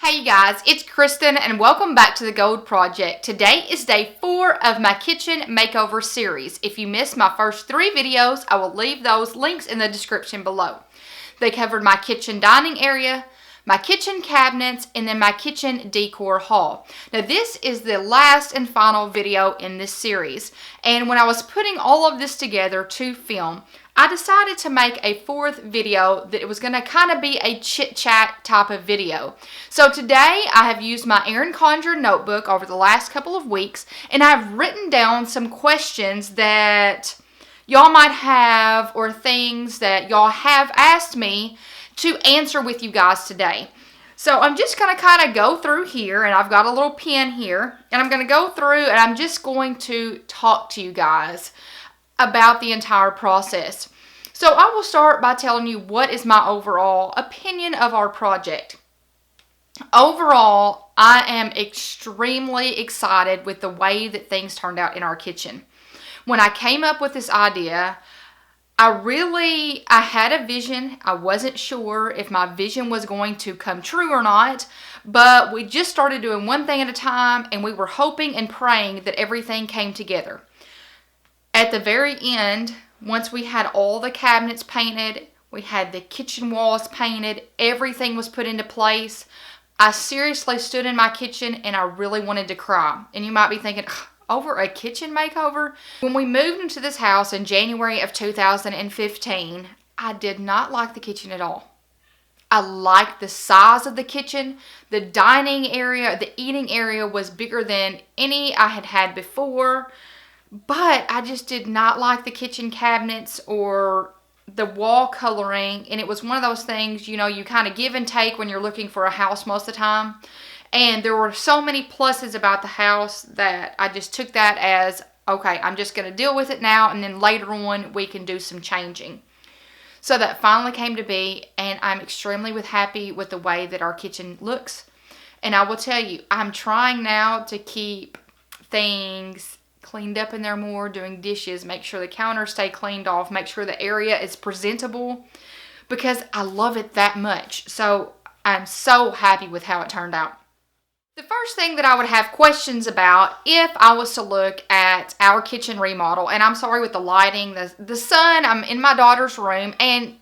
Hey you guys, it's Kristen and welcome back to the Gold Project. Today is day 4 of my kitchen makeover series. If you missed my first 3 videos, I will leave those links in the description below. They covered my kitchen dining area, my kitchen cabinets, and then my kitchen decor haul. Now this is the last and final video in this series, and when I was putting all of this together to film, I decided to make a 4th video that it was going to kind of be a chit-chat type of video. So today I have used my Erin Condren notebook over the last couple of weeks, and I've written down some questions that y'all might have or things that y'all have asked me to answer with you guys today. So I'm just going to kind of go through here, and I've got a little pen here, and I'm going to go through and I'm just going to talk to you guys about the entire process. So I will start by telling you what is my overall opinion of our project. Overall, I am extremely excited with the way that things turned out in our kitchen. When I came up with this idea, I had a vision. I wasn't sure if my vision was going to come true or not, but we just started doing one thing at a time, and we were hoping and praying that everything came together. At the very end, once we had all the cabinets painted, we had the kitchen walls painted, everything was put into place, I seriously stood in my kitchen and I really wanted to cry. And you might be thinking, over a kitchen makeover? When we moved into this house in January of 2015, I did not like the kitchen at all. I liked the size of the kitchen. The dining area, the eating area was bigger than any I had had before. But I just did not like the kitchen cabinets or the wall coloring. And it was one of those things, you know, you kind of give and take when you're looking for a house most of the time. And there were so many pluses about the house that I just took that as, okay, I'm just going to deal with it now. And then later on, we can do some changing. So that finally came to be. And I'm extremely happy with the way that our kitchen looks. And I will tell you, I'm trying now to keep things cleaned up in there more, doing dishes, make sure the counters stay cleaned off, make sure the area is presentable, because I love it that much. So I'm so happy with how it turned out. The first thing that I would have questions about if I was to look at our kitchen remodel, and I'm sorry with the lighting, the sun, I'm in my daughter's room, and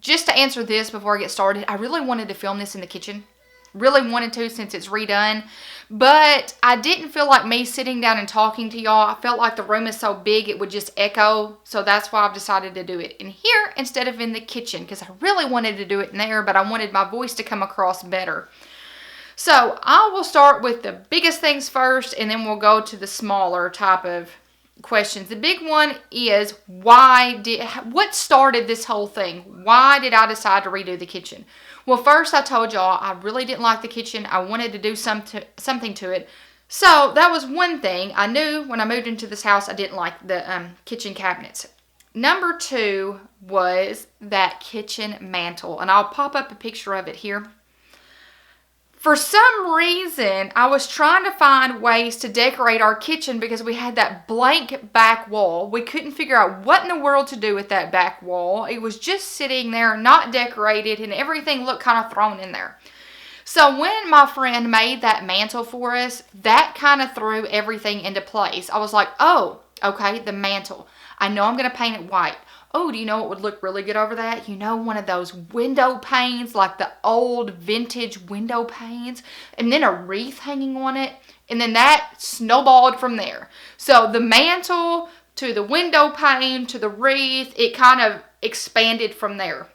just to answer this before I get started, I really wanted to film this in the kitchen. Really wanted to since it's redone, but I didn't feel like me sitting down and talking to y'all. I felt like the room is so big it would just echo, so that's why I've decided to do it in here instead of in the kitchen, because I really wanted to do it in there, but I wanted my voice to come across better. So I will start with the biggest things first, and then we'll go to the smaller type of questions. The big one is what started this whole thing? Why did I decide to redo the kitchen? Well, first I told y'all I really didn't like the kitchen. I wanted to do something to it. So that was one thing. I knew when I moved into this house I didn't like the kitchen cabinets. Number 2 was that kitchen mantle. And I'll pop up a picture of it here. For some reason, I was trying to find ways to decorate our kitchen because we had that blank back wall. We couldn't figure out what in the world to do with that back wall. It was just sitting there, not decorated, and everything looked kind of thrown in there. So when my friend made that mantle for us, that kind of threw everything into place. I was like, oh, okay, the mantle. I know I'm going to paint it white. Oh, do you know what would look really good over that? You know, one of those window panes, like the old vintage window panes, and then a wreath hanging on it, and then that snowballed from there. So the mantle to the window pane to the wreath, it kind of expanded from there.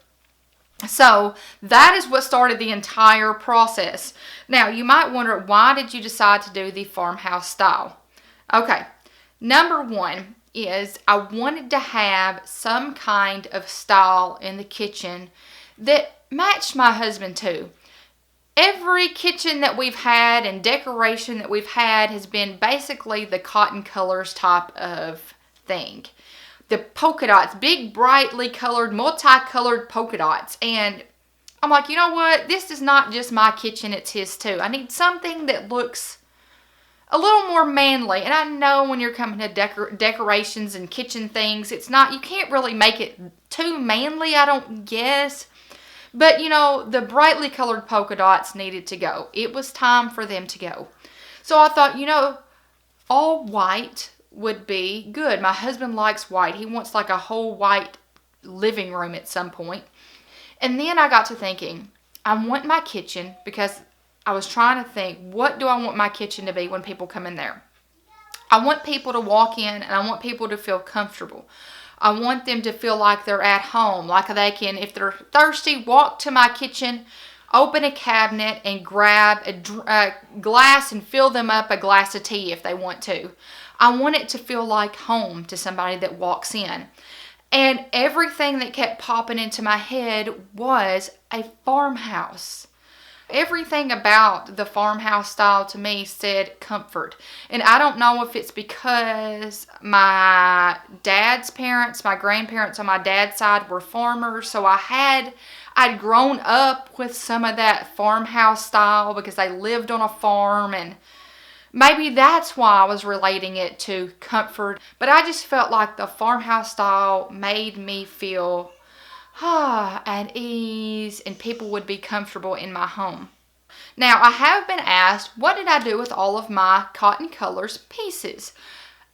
So that is what started the entire process. Now, you might wonder, why did you decide to do the farmhouse style? Okay, number 1 is I wanted to have some kind of style in the kitchen that matched my husband too. Every kitchen that we've had and decoration that we've had has been basically the cotton colors type of thing. The polka dots, big brightly colored, multicolored polka dots. And I'm like, you know what? This is not just my kitchen, it's his too. I need something that looks a little more manly. And I know when you're coming to decorations and kitchen things, it's not, you can't really make it too manly, I don't guess. But you know, the brightly colored polka dots needed to go. It was time for them to go. So I thought, you know, all white would be good. My husband likes white. He wants like a whole white living room at some point. And then I got to thinking, I want my kitchen, because I was trying to think, what do I want my kitchen to be when people come in there? I want people to walk in and I want people to feel comfortable. I want them to feel like they're at home, like they can, if they're thirsty, walk to my kitchen, open a cabinet and grab a glass and fill them up a glass of tea if they want to. I want it to feel like home to somebody that walks in. And everything that kept popping into my head was a farmhouse. Everything about the farmhouse style to me said comfort. And I don't know if it's because my dad's parents, my grandparents on my dad's side were farmers. So I'd grown up with some of that farmhouse style because they lived on a farm, and maybe that's why I was relating it to comfort. But I just felt like the farmhouse style made me feel at ease, and people would be comfortable in my home. Now, I have been asked, what did I do with all of my Cotton Colors pieces?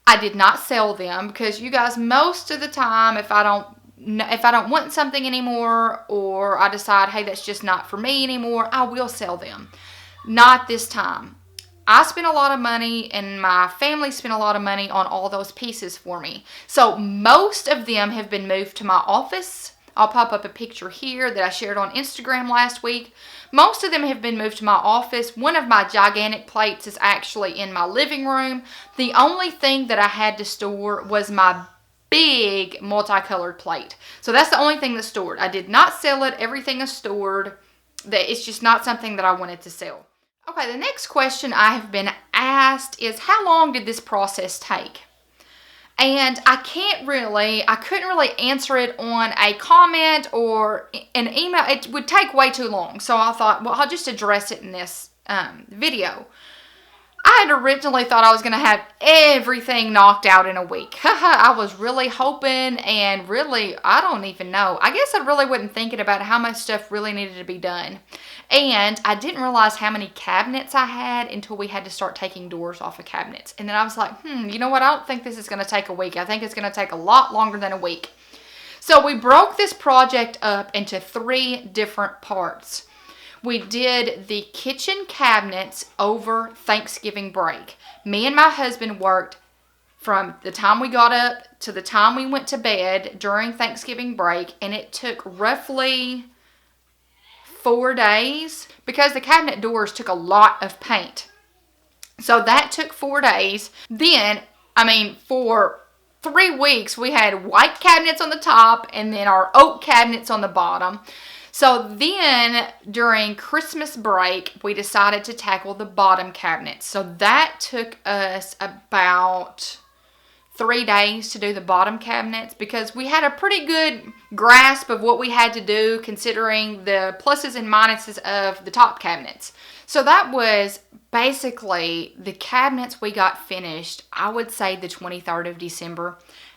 I did not sell them, because you guys, most of the time, if I don't want something anymore, or I decide, hey, that's just not for me anymore, I will sell them. Not this time. I spent a lot of money, and my family spent a lot of money on all those pieces for me. So most of them have been moved to my office. I'll pop up a picture here that I shared on Instagram last week. Most of them have been moved to my office. One of my gigantic plates is actually in my living room. The only thing that I had to store was my big multicolored plate. So that's the only thing that's stored. I did not sell it. Everything is stored. It's just not something that I wanted to sell. Okay, the next question I have been asked is, how long did this process take? And I couldn't really answer it on a comment or an email. It would take way too long. So I thought, well, I'll just address it in this video. I had originally thought I was going to have everything knocked out in a week. I was really hoping, and really, I don't even know. I guess I really wasn't thinking about how much stuff really needed to be done. And I didn't realize how many cabinets I had until we had to start taking doors off of cabinets. And then I was like, you know what? I don't think this is going to take a week. I think it's going to take a lot longer than a week. So we broke this project up into 3 different parts. We did the kitchen cabinets over Thanksgiving break. Me and my husband worked from the time we got up to the time we went to bed during Thanksgiving break, and it took roughly 4 days because the cabinet doors took a lot of paint. So that took 4 days. Then, for 3 weeks, we had white cabinets on the top and then our oak cabinets on the bottom. So then, during Christmas break, we decided to tackle the bottom cabinets. So that took us about 3 days to do the bottom cabinets, because we had a pretty good grasp of what we had to do, considering the pluses and minuses of the top cabinets. So that was basically the cabinets we got finished, I would say the 23rd of December.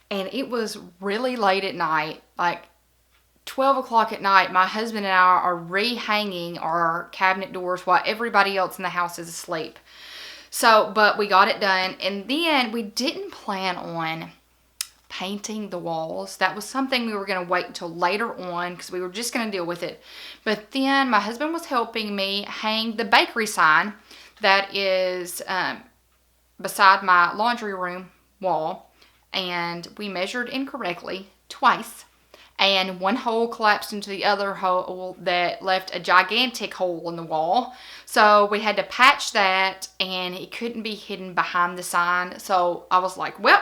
And it was really late at night, like 12 o'clock at night. My husband and I are rehanging our cabinet doors while everybody else in the house is asleep. So, but we got it done. And then we didn't plan on painting the walls. That was something we were going to wait until later on, because we were just going to deal with it. But then my husband was helping me hang the bakery sign that is beside my laundry room wall. And we measured incorrectly twice. And one hole collapsed into the other hole that left a gigantic hole in the wall. So we had to patch that, and it couldn't be hidden behind the sign. So I was like, well,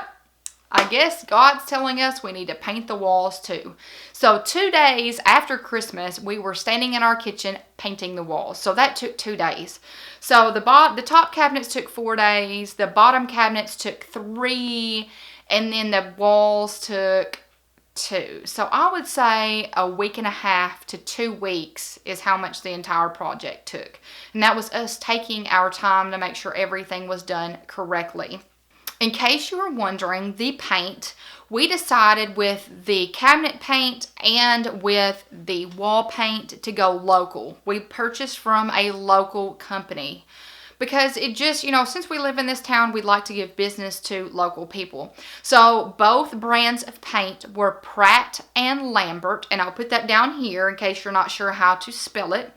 I guess God's telling us we need to paint the walls too. So 2 days after Christmas, we were standing in our kitchen painting the walls. So that took 2 days. So the top cabinets took 4 days. The bottom cabinets took 3. And then the walls took 2. So I would say a week and a half to 2 weeks is how much the entire project took. And that was us taking our time to make sure everything was done correctly. In case you were wondering, the paint, we decided with the cabinet paint and with the wall paint to go local. We purchased from a local company because it just, since we live in this town, we'd like to give business to local people. So both brands of paint were Pratt and Lambert, and I'll put that down here in case you're not sure how to spell it.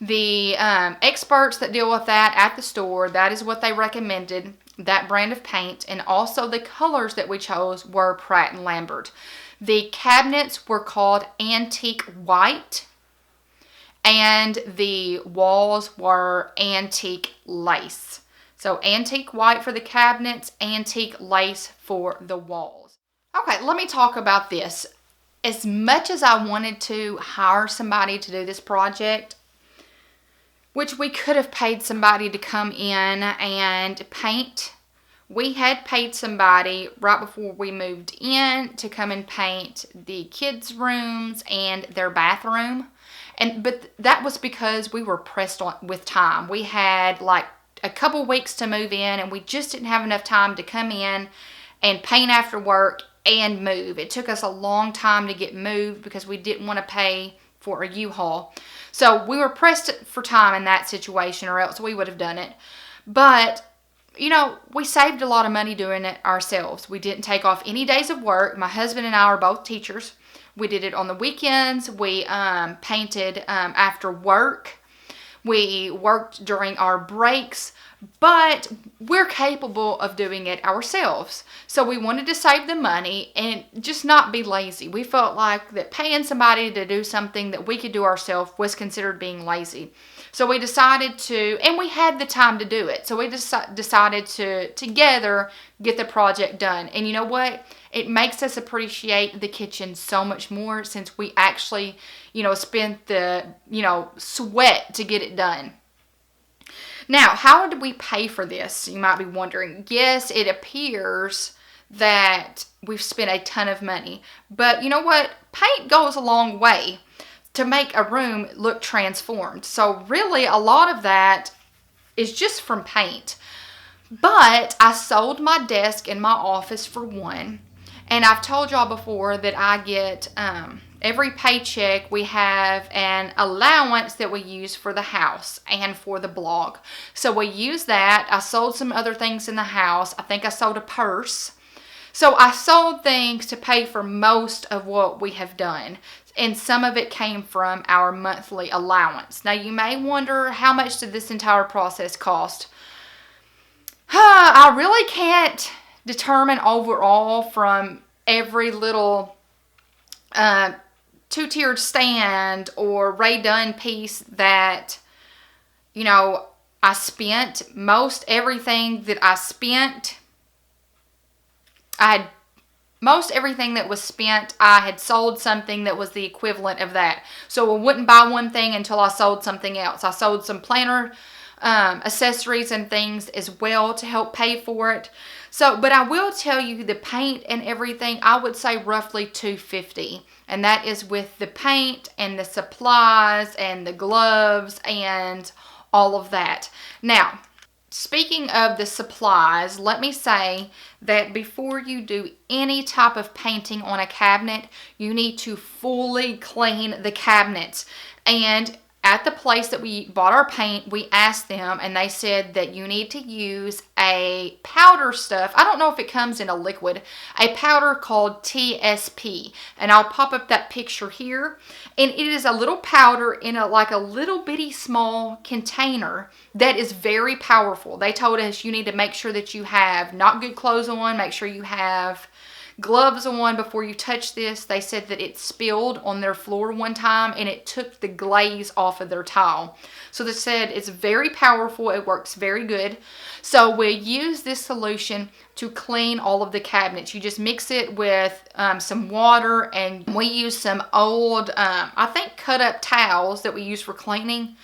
The experts that deal with that at the store, that is what they recommended, that brand of paint, and also the colors that we chose were Pratt and Lambert. The cabinets were called Antique White, and the walls were Antique Lace. So Antique White for the cabinets, Antique Lace for the walls. Okay, let me talk about this. As much as I wanted to hire somebody to do this project, which we could have paid somebody to come in and paint. We had paid somebody right before we moved in to come and paint the kids' rooms and their bathroom. But that was because we were pressed with time. We had like a couple weeks to move in, and we just didn't have enough time to come in and paint after work and move. It took us a long time to get moved because we didn't want to pay for a U-Haul. So we were pressed for time in that situation, or else we would have done it. But, we saved a lot of money doing it ourselves. We didn't take off any days of work. My husband and I are both teachers. We did it on the weekends. We painted after work. We worked during our breaks. But we're capable of doing it ourselves. So we wanted to save the money and just not be lazy. We felt like that paying somebody to do something that we could do ourselves was considered being lazy. So we decided to, and we had the time to do it. So we decided to together get the project done. And you know what? It makes us appreciate the kitchen so much more since we actually, spent the, sweat to get it done. Now, how did we pay for this? You might be wondering. Yes, it appears that we've spent a ton of money. But you know what? Paint goes a long way to make a room look transformed. So really, a lot of that is just from paint. But I sold my desk in my office for one. And I've told y'all before that I get... every paycheck we have an allowance that we use for the house and for the blog. So we use that. I sold some other things in the house. I think I sold a purse. So I sold things to pay for most of what we have done. And some of it came from our monthly allowance. Now you may wonder, how much did this entire process cost? I really can't determine overall from every little two-tiered stand or Ray Dunn piece that, I spent. Most everything that I spent, most everything that was spent, I had sold something that was the equivalent of that. So I wouldn't buy one thing until I sold something else. I sold some planner accessories and things as well to help pay for it. So, but I will tell you the paint and everything, I would say roughly $250. And that is with the paint and the supplies and the gloves and all of that. Now, speaking of the supplies, let me say that before you do any type of painting on a cabinet, you need to fully clean the cabinets. And at the place that we bought our paint, we asked them and they said that you need to use a powder stuff. I don't know if it comes in a liquid, a powder called TSP. And I'll pop up that picture here. And it is a little powder in a little bitty small container that is very powerful. They told us you need to make sure that you have not good clothes on, make sure you have gloves on before you touch this. They said that it spilled on their floor one time and it took the glaze off of their tile. So they said it's very powerful. It works very good. So we use this solution to clean all of the cabinets. You just mix it with some water, and we use some old, I think cut up towels that we use for cleaning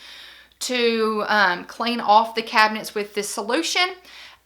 to clean off the cabinets with this solution.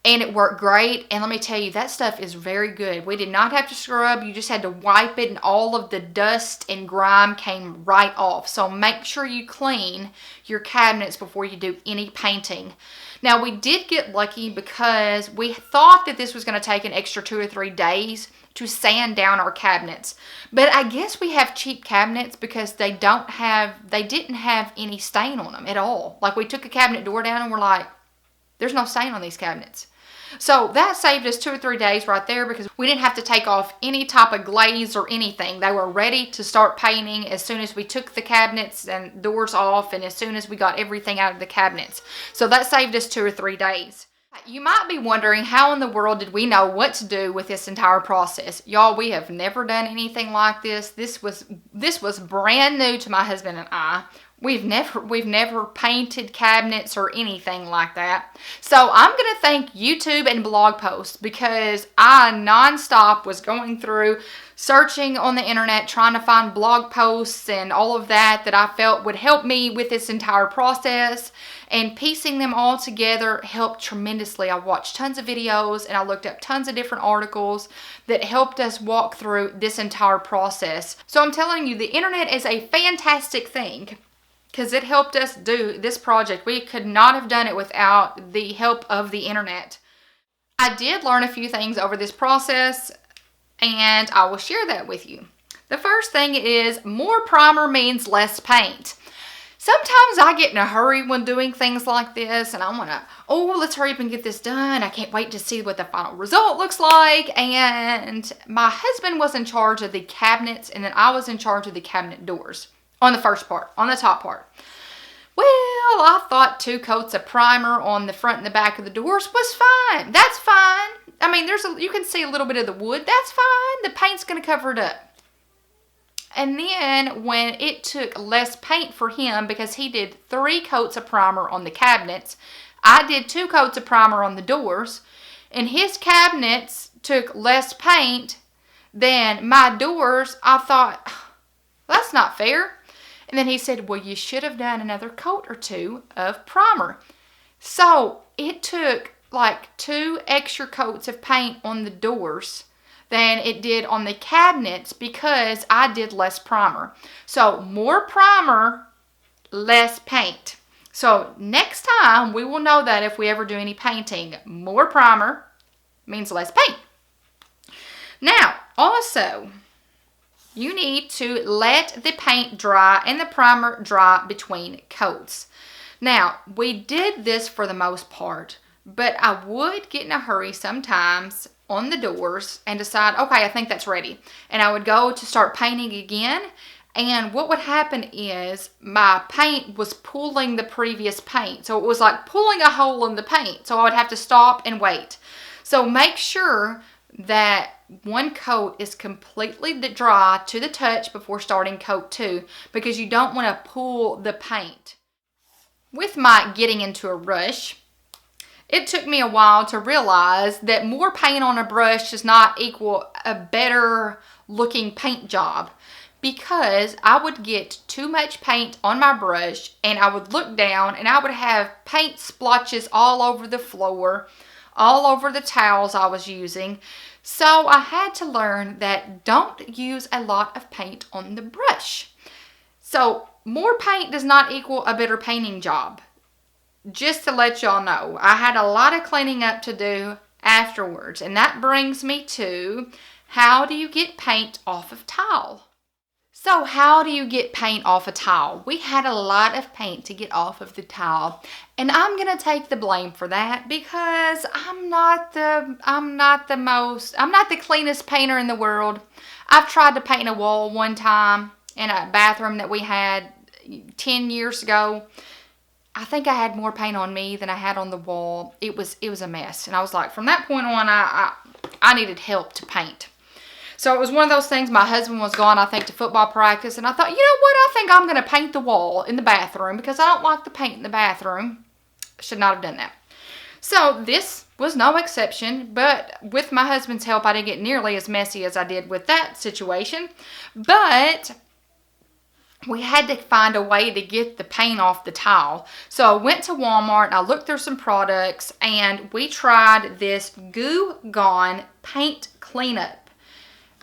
And it worked great. And let me tell you, that stuff is very good. We did not have to scrub. You just had to wipe it, and all of the dust and grime came right off. So make sure you clean your cabinets before you do any painting. Now, we did get lucky because we thought that this was going to take an extra 2 or 3 days to sand down our cabinets. But I guess we have cheap cabinets because they didn't have any stain on them at all. Like, we took a cabinet door down and we're like, there's no stain on these cabinets. So that saved us 2 or 3 days right there because we didn't have to take off any type of glaze or anything. They were ready to start painting as soon as we took the cabinets and doors off, and as soon as we got everything out of the cabinets. So that saved us 2 or 3 days. You might be wondering, how in the world did we know what to do with this entire process? Y'all, we have never done anything like this. This was brand new to my husband and I. We've never painted cabinets or anything like that. So I'm going to thank YouTube and blog posts, because I nonstop was going through searching on the internet, trying to find blog posts and all of that I felt would help me with this entire process, and piecing them all together helped tremendously. I watched tons of videos and I looked up tons of different articles that helped us walk through this entire process. So I'm telling you, the internet is a fantastic thing, because it helped us do this project. We could not have done it without the help of the internet. I did learn a few things over this process, and I will share that with you. The first thing is, more primer means less paint. Sometimes I get in a hurry when doing things like this, and I want to, let's hurry up and get this done. I can't wait to see what the final result looks like. And my husband was in charge of the cabinets, and then I was in charge of the cabinet doors. On the first part, on the top part. Well, I thought 2 coats of primer on the front and the back of the doors was fine. That's fine. I mean, you can see a little bit of the wood. That's fine. The paint's going to cover it up. And then when it took less paint for him, because he did 3 coats of primer on the cabinets, I did 2 coats of primer on the doors, and his cabinets took less paint than my doors, I thought, that's not fair. And then he said, well, you should have done another coat or 2 of primer. So it took like 2 extra coats of paint on the doors than it did on the cabinets, because I did less primer. So more primer, less paint. So next time we will know that if we ever do any painting, more primer means less paint. Now, also, you need to let the paint dry and the primer dry between coats. Now, we did this for the most part, but I would get in a hurry sometimes on the doors and decide, okay, I think that's ready. And I would go to start painting again, and what would happen is my paint was pulling the previous paint. So it was like pulling a hole in the paint. So I would have to stop and wait. So make sure that 1 coat is completely dry to the touch before starting coat 2, because you don't want to pull the paint. With my getting into a rush, it took me a while to realize that more paint on a brush does not equal a better looking paint job, because I would get too much paint on my brush and I would look down and I would have paint splotches all over the floor, all over the towels I was using. So I had to learn that don't use a lot of paint on the brush. So more paint does not equal a better painting job. Just to let y'all know, I had a lot of cleaning up to do afterwards. And that brings me to, how do you get paint off of tile? So how do you get paint off a tile? We had a lot of paint to get off of the tile, and I'm going to take the blame for that, because I'm not the cleanest painter in the world. I've tried to paint a wall one time in a bathroom that we had 10 years ago. I think I had more paint on me than I had on the wall. It was a mess, and I was like, from that point on, I needed help to paint. So it was one of those things. My husband was gone, I think, to football practice. And I thought, you know what? I think I'm going to paint the wall in the bathroom, because I don't like the paint in the bathroom. Should not have done that. So this was no exception. But with my husband's help, I didn't get nearly as messy as I did with that situation. But we had to find a way to get the paint off the tile. So I went to Walmart and I looked through some products, and we tried this Goo Gone paint cleanup.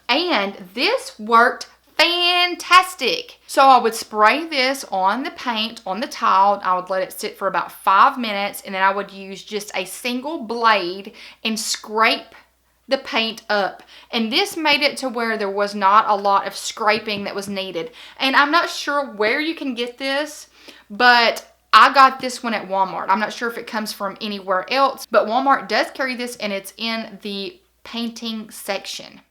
And this worked fantastic. So I would spray this on the paint on the tile. I would let it sit for about 5 minutes, and then I would use just a single blade and scrape the paint up. And this made it to where there was not a lot of scraping that was needed. And I'm not sure where you can get this, but I got this one at Walmart. I'm not sure if it comes from anywhere else, but Walmart does carry this, and it's in the painting section.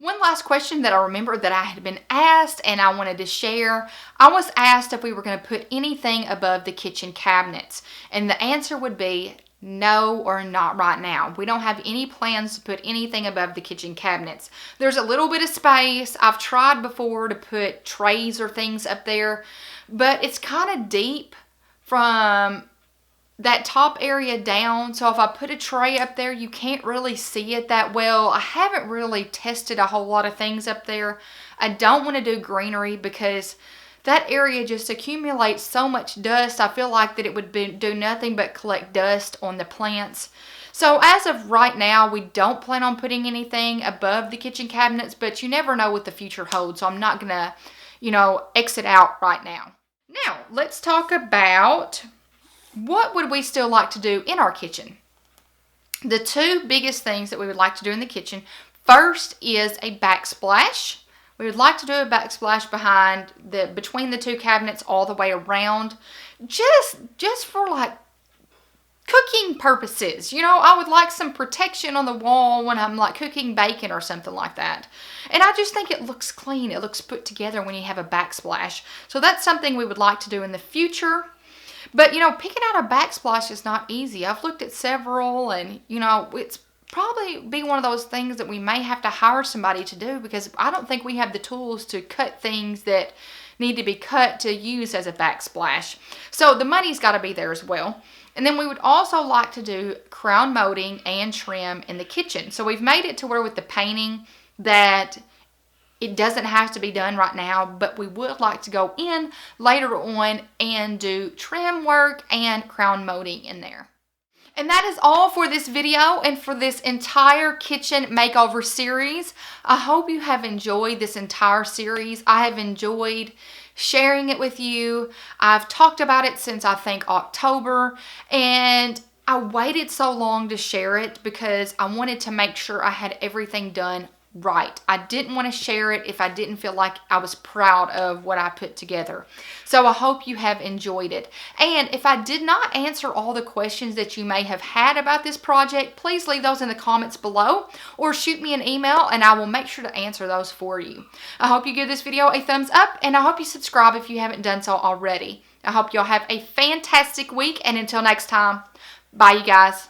One last question that I remember that I had been asked and I wanted to share. I was asked if we were going to put anything above the kitchen cabinets, and the answer would be no, or not right now. We don't have any plans to put anything above the kitchen cabinets. There's a little bit of space. I've tried before to put trays or things up there, but it's kind of deep from that top area down. So if I put a tray up there, you can't really see it that well. I haven't really tested a whole lot of things up there. I don't want to do greenery because that area just accumulates so much dust. I feel like that it would do nothing but collect dust on the plants. So as of right now, we don't plan on putting anything above the kitchen cabinets, but you never know what the future holds. So I'm not going to, exit out right now. Now, let's talk about what would we still like to do in our kitchen. The two biggest things that we would like to do in the kitchen, first is a backsplash. We would like to do a backsplash between the two cabinets all the way around, just for like cooking purposes. I would like some protection on the wall when I'm like cooking bacon or something like that. And I just think it looks clean. It looks put together when you have a backsplash. So that's something we would like to do in the future. But, picking out a backsplash is not easy. I've looked at several, and, it's probably be one of those things that we may have to hire somebody to do, because I don't think we have the tools to cut things that need to be cut to use as a backsplash. So the money's got to be there as well. And then we would also like to do crown molding and trim in the kitchen. So we've made it to where with the painting that it doesn't have to be done right now, but we would like to go in later on and do trim work and crown molding in there. And that is all for this video and for this entire kitchen makeover series. I hope you have enjoyed this entire series. I have enjoyed sharing it with you. I've talked about it since I think October, and I waited so long to share it because I wanted to make sure I had everything done right. I didn't want to share it if I didn't feel like I was proud of what I put together. So I hope you have enjoyed it. And if I did not answer all the questions that you may have had about this project, please leave those in the comments below or shoot me an email and I will make sure to answer those for you. I hope you give this video a thumbs up, and I hope you subscribe if you haven't done so already. I hope y'all have a fantastic week, and until next time, bye you guys.